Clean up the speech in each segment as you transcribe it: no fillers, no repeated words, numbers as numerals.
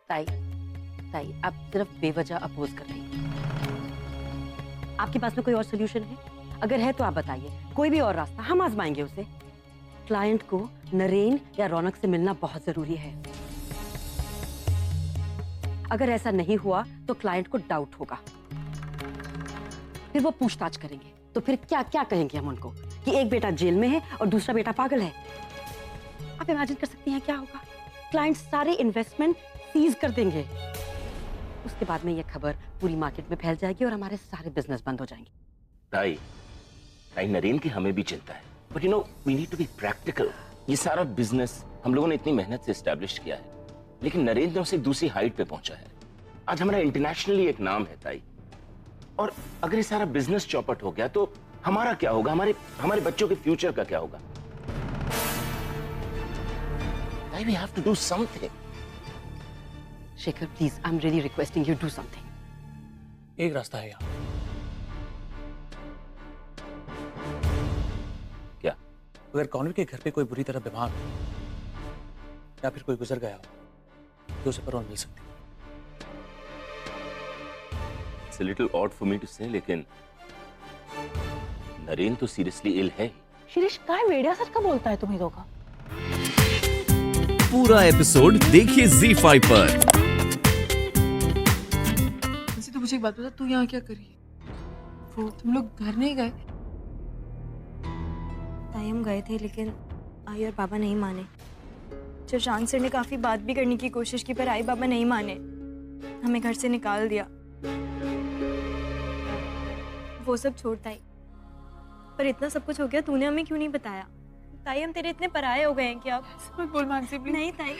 ताई, ताई आप सिर्फ बेवजह अपोज कर रही हैं। आपके पास में कोई और सोल्यूशन है? अगर है तो आप बताइए, कोई भी और रास्ता, हम आजमाएंगे उसे। क्लाइंट को नरेन या रौनक से मिलना बहुत जरूरी है। अगर ऐसा नहीं हुआ तो क्लाइंट को डाउट होगा, फिर वो पूछताछ करेंगे। तो फिर क्या क्या कहेंगे हम उनको कि एक बेटा जेल में है और दूसरा बेटा पागल है। आप इमेजिन कर सकती हैं क्या होगा? क्लाइंट सारे इन्वेस्टमेंट सीज कर देंगे। उसके बाद में ये खबर पूरी मार्केट में फैल जाएगी और हमारे सारे बिजनेस बंद हो जाएंगे। ताई, नरेन की हमें भी चिंता है, but you know we need to be practical. ये सारा बिजनेस हम लोगों ने इतनी मेहनत से एस्टैब्लिश किया है, लेकिन नरेन ने उसे दूसरी हाइट पे पहुंचा है। आज हमारा इंटरनेशनली एक नाम है ताई, और अगर ये सारा बिजनेस चौपट हो गया तो हमारा क्या होगा? हमारे बच्चों के फ्यूचर का क्या होगा? ताई, we have to do something. Shekhar please, I am really requesting you do something. एक रास्ता है यहाँ। क्या? अगर कॉन्वे के घर पे कोई बुरी तरह बीमार हो या फिर कोई गुजर गया हो तो उसे परवान मिल सकती है। It's a little odd for me to say, लेकिन नरेन तो सीरियसली इल है। शिरीष काय वेड्या सारखं बोलताय तुम्ही दोघं? पूरा एपिसोड देखिए ZEE5 पर। वैसे तो मुझे एक बात बता, तू यहाँ क्या करी? वो तुम लोग घर नहीं गए? ताई हम गए थे, लेकिन आई और बाबा नहीं माने। शशांक सर ने काफी बात भी करने की कोशिश की, पर आई बाबा नहीं माने, हमें घर से निकाल दिया। वो सब छोड़ता ही, पर इतना सब कुछ हो गया, तूने हमें क्यों नहीं बताया? ताई हम तेरे इतने पराये हो गए हैं कि अब मत बोल मानसी प्लीज। नहीं ताई,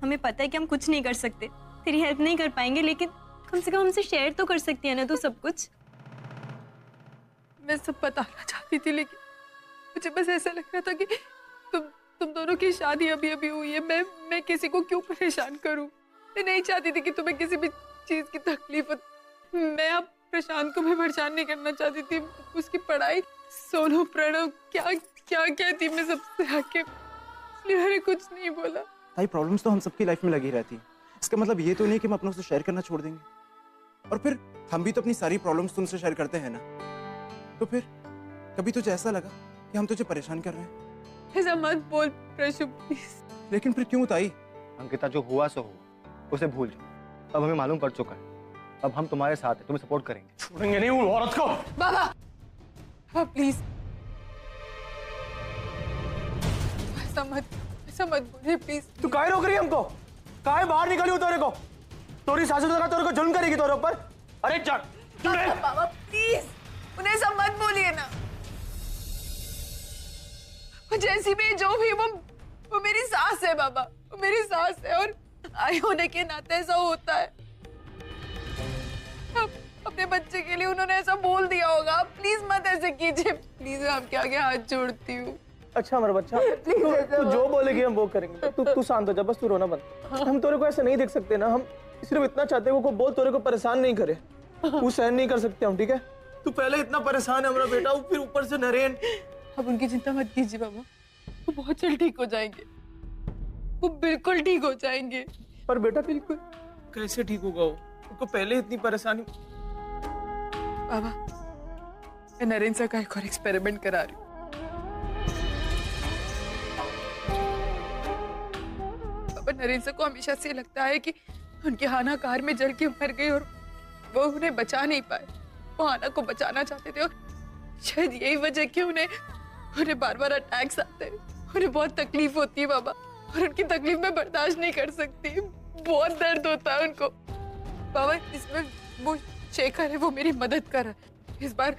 हमें पता है कि हम कुछ नहीं कर सकते, तेरी हेल्प नहीं कर पाएंगे, लेकिन कम से कम हमसे शेयर तो कर सकती है ना तू सब कुछ। मैं सब बताना चाहती थी, लेकिन मुझे बस ऐसा लग रहा था कि तुम दोनों की शादी अभी अभी हुई है। मैं किसी को क्यों परेशान करूं? मैं नहीं चाहती थी कि तुम्हें किसी भी चीज की तकलीफ हो। मैं अब प्रशांत को भी परेशान नहीं करना चाहती थी। उसकी पढ़ाई, सोनू, प्रणव, क्या क्या कहती मैं सबसे आके, इसलिए मैंने कुछ नहीं बोला। भाई प्रॉब्लम्स तो हम सबकी लाइफ में लगी रहती है। इसका मतलब ये तो नहीं कि हम अपनों से शेयर करना छोड़ देंगे। और फिर हम भी तो अपनी सारी प्रॉब्लम्स तुमसे शेयर करते हैं ना। तो फिर कभी तुझे ऐसा लगा कि हम तुझे परेशान कर रहे हैं? ऐसा मत बोल प्रशु प्लीज। लेकिन फिर क्यों ताई? अंकिता, जो हुआ सो हुआ, उसे भूल जाओ। अब हमें मालूम पड़ चुका है, अब हम तुम्हारे साथ हैं, तुम्हें सपोर्ट करेंगे। छोड़ेंगे नहीं वो औरत को। बाबा प्लीज, ऐसा मत बोलिए प्लीज। तू काहे रोक रही है हमको? काहे बाहर निकली हो तेरे को? तोरी सासू तेरे को जुल्म करेगी तेरे ऊपर। अरे चल बाबा प्लीज, उन्हें ऐसा मत बोलिए ना। वो जैसी भी जो भी, वो मेरी सास है बाबा, वो मेरी सास है, और आई होने के नाते ऐसा होता है। अपने बच्चे के लिए उन्होंने ऐसा बोल दिया होगा। प्लीज मत ऐसे कीजिए, प्लीज आपके आगे हाथ जोड़ती हूँ। अच्छा मेरा बच्चा, तू जो बोलेगी हम वो करेंगे। तू शांत हो जा, बस तू रोना बंद। हम तेरे को ऐसे नहीं देख सकते ना। हम सिर्फ इतना चाहते हैं वो बोल तेरे को परेशान नहीं करे। वो सहन नहीं कर सकते हम, ठीक है? तू पहले इतना परेशान है हमारा बेटा, फिर ऊपर से नरेन। अब उनकी चिंता मत कीजिए बाबा, वो बहुत जल्द ठीक हो जाएंगे। वो बिल्कुल ठीक हो जाएंगे। पर बेटा बिल्कुल कैसे ठीक होगा वो? उनको पहले इतनी परेशानी। बाबा, मैं नरेन सर का एक और एक्सपेरिमेंट करा रही हूँ। बाबा, नरेन सर को हमेशा से लगता है कि उनकी हाना कार में जल के मर गई और वो उन्हें बचा नहीं पाए। वो हाना को बचाना चाहते थे, और शायद यही वजह कि उन्हें बार बार अटैक्स आते हैं। उन्हें बहुत तकलीफ होती है बाबा, और उनकी तकलीफ मैं बर्दाश्त नहीं कर सकती। बहुत दर्द होता है उनको। बाबा, इसमें वो शेखर है, वो मेरी मदद कर रहा है। इस बार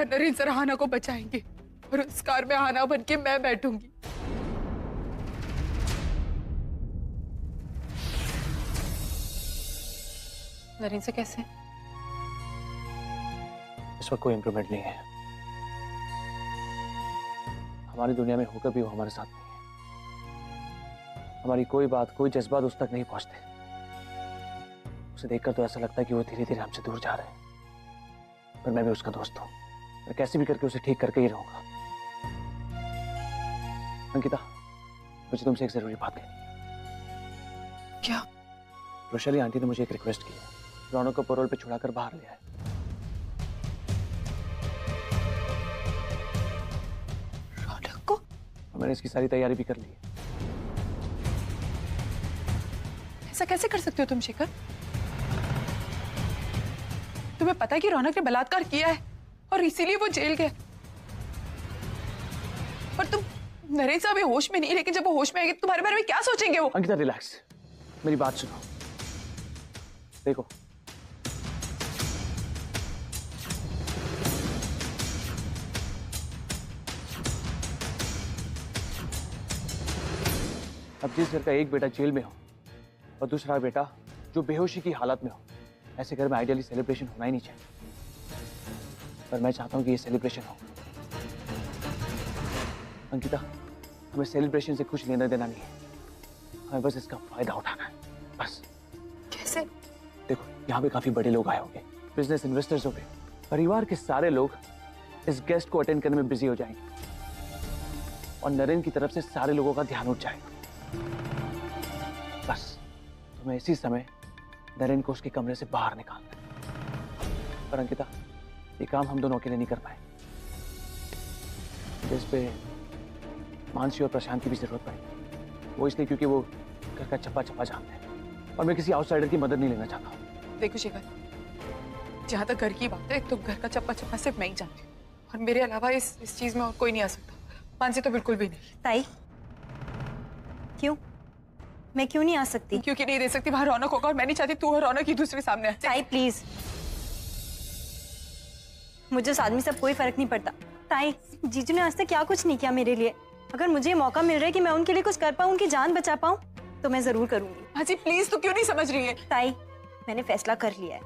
नरेन सर हाना को बचाएंगे, और उस कार में हाना बन के मैं बैठूंगी। नरेन सर कैसे हैं? इस वक्त कोई इम्प्रूवमेंट नहीं है। हमारी दुनिया में होकर भी वो हमारे साथ नहीं है। हमारी कोई बात, कोई जज्बात उस तक नहीं पहुंचते। उसे देखकर तो ऐसा लगता है कि वो धीरे धीरे हमसे दूर जा रहे हैं। पर मैं भी उसका दोस्त हूं। मैं कैसे भी करके उसे ठीक करके ही रहूंगा। अंकिता, मुझे तुमसे एक जरूरी बात कहनी है। क्या? रोशली आंटी ने मुझे एक रिक्वेस्ट की है, रौनक को पैरोल पे छुड़ाकर बाहर ले आए। रौनक को? और मैंने इसकी सारी तैयारी भी कर ली है। ऐसा कैसे कर सकते हो तुम शेखर? तुम्हें पता है कि रौनक ने बलात्कार किया है और इसीलिए वो जेल गया। और तुम नरेन साहब होश में नहीं, लेकिन जब वो होश में आएंगे तो तुम्हारे बारे में क्या सोचेंगे वो? अंकिता रिलैक्स, मेरी बात सुनो। देखो, अब जिस घर का एक बेटा जेल में हो और दूसरा बेटा जो बेहोशी की हालत में हो, ऐसे घर में आइडियली सेलिब्रेशन होना ही नहीं चाहिए। पर मैं चाहता हूं कि ये सेलिब्रेशन हो। अंकिता, हमें सेलिब्रेशन से कुछ लेना देना नहीं है, हमें बस इसका फायदा उठाना है, बस। कैसे? देखो, यहाँ पे काफी बड़े लोग आए होंगे, बिजनेस इन्वेस्टर्स होंगे, परिवार के सारे लोग इस गेस्ट को अटेंड करने में बिजी हो जाएंगे और नरेन की तरफ से सारे लोगों का ध्यान उठ जाएगा। बस तुम्हें इसी समय नरेन को उसके कमरे से बाहर निकालना है। पर अंकिता, ये काम हम दोनों अकेले नहीं कर पाए, इस पे मानसी और प्रशांत की भी जरूरत पड़ेगी। वो इसलिए क्योंकि वो घर का चप्पा चप्पा जानते हैं और मैं किसी आउटसाइडर की मदद नहीं लेना चाहता। देखो शेखर, जहां तक घर की बात है, तो घर का चप्पा चप्पा सिर्फ मैं ही जानती हूँ और मेरे अलावा इस चीज में और कोई नहीं आ सकता। मानसी तो बिल्कुल भी नहीं। ताई, क्यों? मैं क्यों नहीं आ सकती? क्योंकि नहीं दे सकती, वहां रौनक होगा और मैं नहीं चाहती तू और रौनक एक दूसरे के सामने आए। ताई प्लीज, मुझे उस आदमी से कोई फर्क नहीं पड़ता। ताई, जीजू ने आज तक क्या कुछ नहीं किया मेरे लिए। अगर मुझे मौका मिल रहा है कि मैं उनके लिए कुछ कर पाऊं, उनकी जान बचा पाऊं, तो मैं जरूर करूंगी। हाजी प्लीज, तू क्यों नहीं समझ रही है? ताई, मैंने फैसला कर लिया है,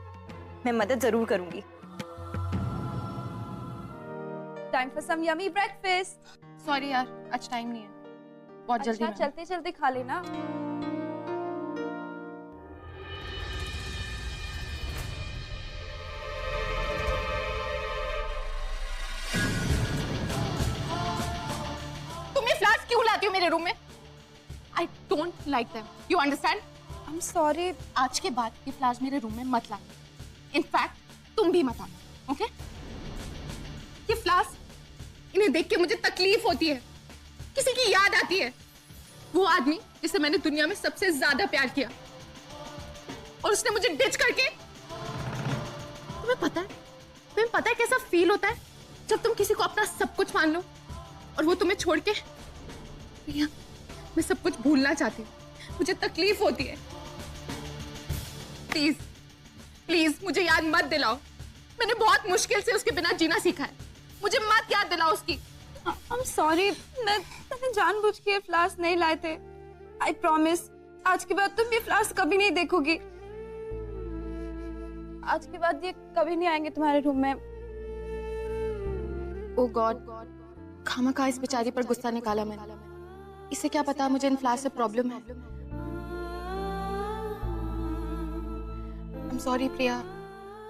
मैं मदद जरूर करूंगी। Time for some yummy breakfast. Sorry यार, आज टाइम नहीं है, बहुत जल्दी। अच्छा, चलते चलते खा लेना। तुम ये फ्लावर्स क्यों लाती हो मेरे रूम में? I don't like them, you understand? I am sorry. आज के बाद ये फ्लावर्स मेरे रूम में मत लाना। इनफैक्ट तुम भी मत आना, ओके? ये फ्लावर्स, इन्हें देख के मुझे तकलीफ होती है, किसी की याद आती है। वो आदमी जिसे मैंने दुनिया में सबसे ज्यादा प्यार किया और उसने मुझे डिच करके। तुम्हें पता है कैसा फील होता है जब तुम किसी को अपना सब कुछ मान लो और वो तुम्हें छोड़ के? प्रिया, मैं सब कुछ भूलना चाहती हूँ, मुझे तकलीफ होती है। प्लीज प्लीज मुझे याद मत दिलाओ। मैंने बहुत मुश्किल से उसके बिना जीना सीखा है, मुझे मत याद दिलाओ उसकी। आई एम सॉरी, मैंने जानबूझ के ये फ्लावर्स नहीं लाए थे। आई प्रॉमिस, आज के बाद तुम ये फ्लावर्स कभी नहीं देखोगी। आज के बाद ये कभी नहीं आएंगे तुम्हारे रूम में। ओ गॉड, खामखा इस बेचारी पर गुस्सा निकाला मैंने। इसे क्या पता मुझे इन फ्लावर्स से प्रॉब्लम है। आई एम सॉरी प्रिया,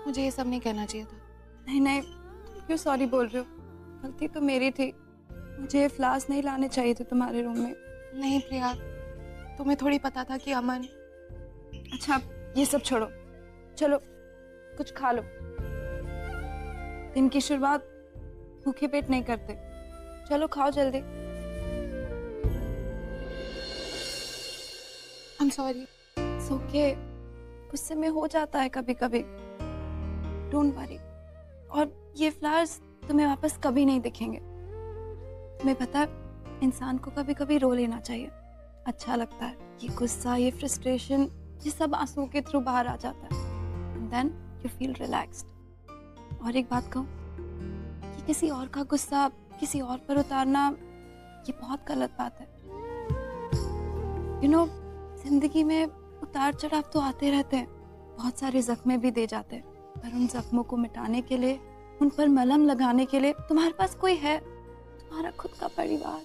मुझे ये सब नहीं कहना चाहिए था। नहीं नहीं, तुम क्यों सॉरी बोल रहे हो? गलती तो मेरी थी, मुझे फ्लावर्स नहीं लाने चाहिए थे तुम्हारे रूम में। नहीं प्रिया, तुम्हें थोड़ी पता था कि अमन। अच्छा, ये सब छोड़ो, चलो कुछ खा लो। दिन की शुरुआत भूखे पेट नहीं करते। चलो खाओ जल्दी। I am sorry. It's okay, गुस्से में हो जाता है कभी कभी, डोंट वरी। और ये फ्लावर्स तुम्हें वापस कभी नहीं दिखेंगे। तुम्हें पता है, इंसान को कभी कभी रो लेना चाहिए, अच्छा लगता है। ये गुस्सा, ये फ्रस्ट्रेशन, ये सब आंसुओं के थ्रू बाहर आ जाता है, and then you feel relaxed. और एक बात कहूं, कि किसी और का गुस्सा किसी और पर उतारना, ये बहुत गलत बात है। यू नो, जिंदगी में उतार चढ़ाव तो आते रहते हैं, बहुत सारे जख्मे भी दे जाते हैं, पर उन जख्मों को मिटाने के लिए, उन पर मलहम लगाने के लिए तुम्हारे पास कोई है, तुम्हारा खुद का परिवार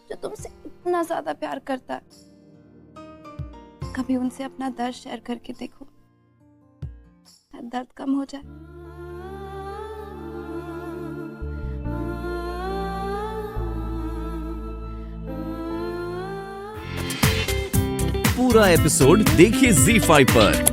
जो तुमसे इतना ज्यादा प्यार करता है। कभी उनसे अपना दर्द शेयर करके देखो, दर्द कम हो जाए। पूरा एपिसोड देखिए ZEE5 पर।